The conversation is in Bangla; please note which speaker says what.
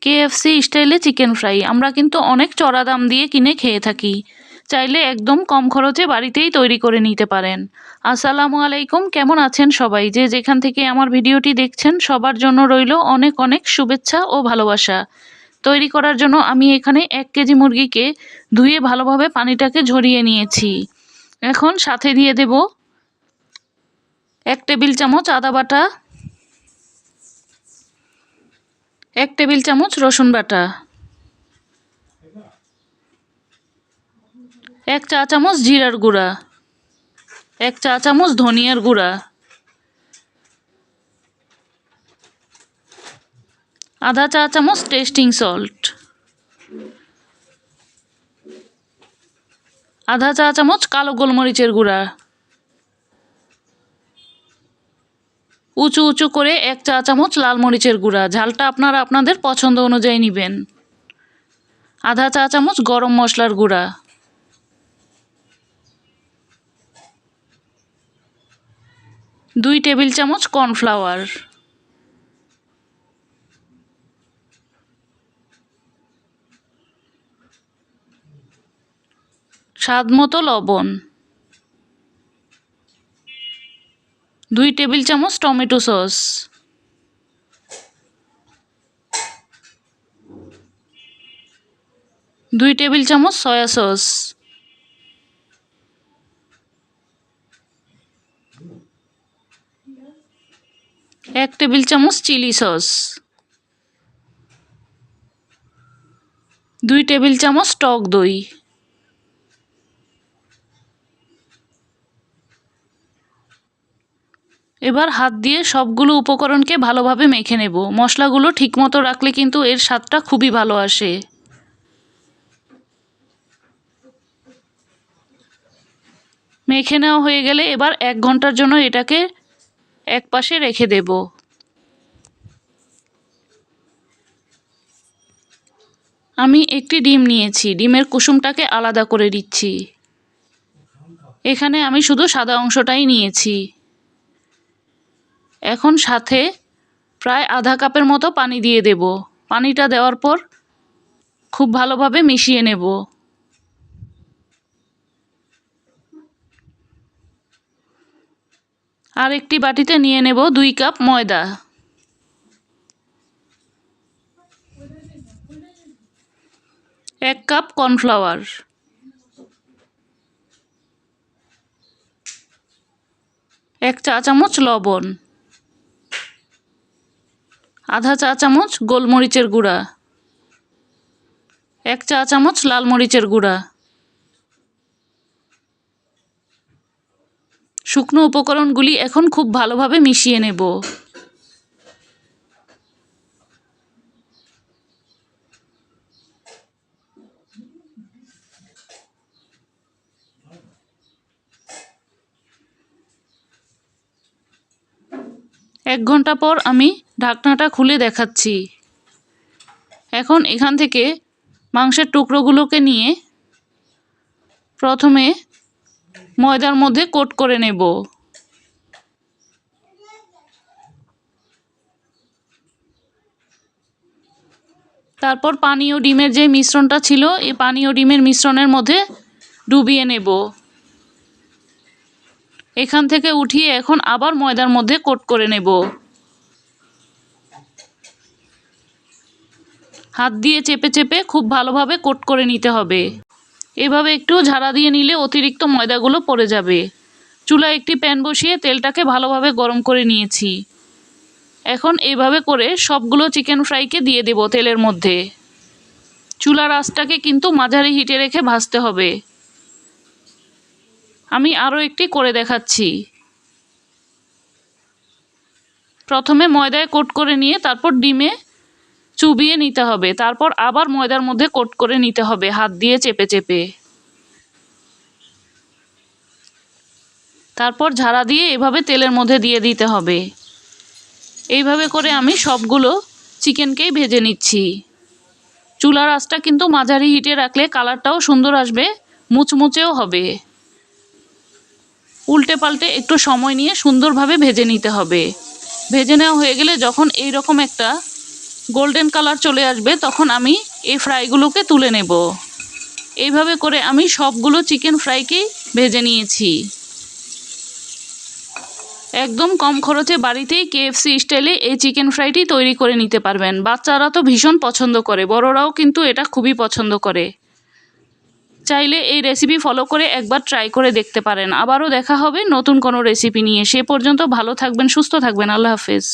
Speaker 1: কেএফসি স্টাইলে চিকেন ফ্রাই আমরা কিন্তু অনেক চড়া দাম দিয়ে কিনে খেয়ে থাকি। চাইলে একদম কম খরচে বাড়িতেই তৈরি করে নিতে পারেন। আসসালামু আলাইকুম, কেমন আছেন সবাই? যে যেখান থেকে আমার ভিডিওটি দেখছেন সবার জন্য রইল অনেক অনেক শুভেচ্ছা ও ভালোবাসা। তৈরি করার জন্য আমি এখানে 1 কেজি মুরগিকে ধুয়ে ভালোভাবে পানিটাকে ঝরিয়ে নিয়েছি। এখন সাথে দিয়ে দেব 1 টেবিল চামচ আদা বাটা, 1 টেবিল চামচ রসুন বাটা, 1 চা চামচ জিরার গুঁড়া, 1 চা চামচ ধনিয়ার গুঁড়া, আধা চা চামচ টেস্টিং সল্ট, আধা চা চামচ কালো গোলমরিচের গুঁড়া, উঁচু উঁচু করে 1 চা চামচ লাল মরিচের গুঁড়া, ঝালটা আপনারা আপনাদের পছন্দ অনুযায়ী নেবেন, আধা চা চামচ গরম মশলার গুঁড়া, 2 টেবিল চামচ কর্নফ্লাওয়ার, স্বাদমতো লবণ, 2 টেবিল চামচ টমেটো সস, 2 টেবিল চামচ সয়া সস, 1 টেবিল চামচ চিলি সস, 2 টেবিল চামচ টক দই। এবার হাত দিয়ে সবগুলো উপকরণকে ভালোভাবে মেখে নেব। মশলাগুলো ঠিকমতো রাখলে কিন্তু এর স্বাদটা খুবই ভালো আসে। মেখে নেওয়া হয়ে গেলে এবার 1 ঘন্টার জন্য এটাকে এক পাশে রেখে দেব। আমি একটি ডিম নিয়েছি, ডিমের কুসুমটাকে আলাদা করে দিচ্ছি। এখানে আমি শুধু সাদা অংশটাই নিয়েছি। এখন সাথে প্রায় আধা কাপের মতো পানি দিয়ে দেব। পানিটা দেওয়ার পর খুব ভালোভাবে মিশিয়ে নেব। আর একটি বাটিতে নিয়ে নেব 2 কাপ ময়দা, 1 কাপ কর্নফ্লাওয়ার, 1 চা চামচ লবণ, আধা চা চামচ গোলমরিচের গুঁড়া, 1 চা চামচ লাল মরিচের গুঁড়া। শুকনো উপকরণগুলি এখন খুব ভালোভাবে মিশিয়ে নেব। এক ঘন্টা পর আমি ঢাকনাটা খুলে দেখাচ্ছি। এখন এখান থেকে মাংসের টুকরোগুলোকে নিয়ে প্রথমে ময়দার মধ্যে কোট করে নেব। তারপর পানি ও ডিমের যে মিশ্রণটা ছিল এই পানি ও ডিমের মিশ্রণের মধ্যে ডুবিয়ে নেব। এখান থেকে উঠিয়ে এখন আবার ময়দার মধ্যে কোট করে নেব। হাত দিয়ে চেপে চেপে খুব ভালোভাবে কোট করে নিতে হবে। এভাবে একটু ঝাড়া দিয়ে নিলে অতিরিক্ত ময়দাগুলো পড়ে যাবে। চুলায় একটি প্যান বসিয়ে তেলটাকে ভালোভাবে গরম করে নিয়েছি। এখন এইভাবে করে সবগুলো চিকেন ফ্রাইকে দিয়ে দেব তেলের মধ্যে। চুলার আঁচটাকে কিন্তু মাঝারি হিটে রেখে ভাজতে হবে। আমি আরও একটি করে দেখাচ্ছি। প্রথমে ময়দায় কোট করে নিয়ে তারপর ডিমে চুবিয়ে নিতে হবে, তারপর আবার ময়দার মধ্যে কোট করে নিতে হবে হাত দিয়ে চেপে চেপে। তারপর ঝাড়া দিয়ে এভাবে তেলের মধ্যে দিয়ে দিতে হবে। এইভাবে করে আমি সবগুলো চিকেনকেই ভেজে নিচ্ছি। চুলার আঁচটা কিন্তু মাঝারি হিটে রাখলে কালারটাও সুন্দর আসবে, মুচমুচেও হবে। উল্টে পাল্টে একটু সময় নিয়ে সুন্দরভাবে ভেজে নিতে হবে। ভেজে নেওয়া হয়ে গেলে যখন এই রকম একটা গোল্ডেন কালার চলে আসবে তখন আমি এই ফ্রাইগুলোকে তুলে নেব। এইভাবে করে আমি সবগুলো চিকেন ফ্রাইকেই ভেজে নিয়েছি। একদম কম খরচে বাড়িতেই KFC স্টাইলে এই চিকেন ফ্রাইটি তৈরি করে নিতে পারবেন। বাচ্চারা তো ভীষণ পছন্দ করে, বড়রাও কিন্তু এটা খুবই পছন্দ করে। চাইলে এই রেসিপি ফলো করে একবার ট্রাই করে দেখতে পারেন। আবারও দেখা হবে নতুন কোনো রেসিপি নিয়ে। সে পর্যন্ত ভালো থাকবেন, সুস্থ থাকবেন। আল্লাহ হাফেজ।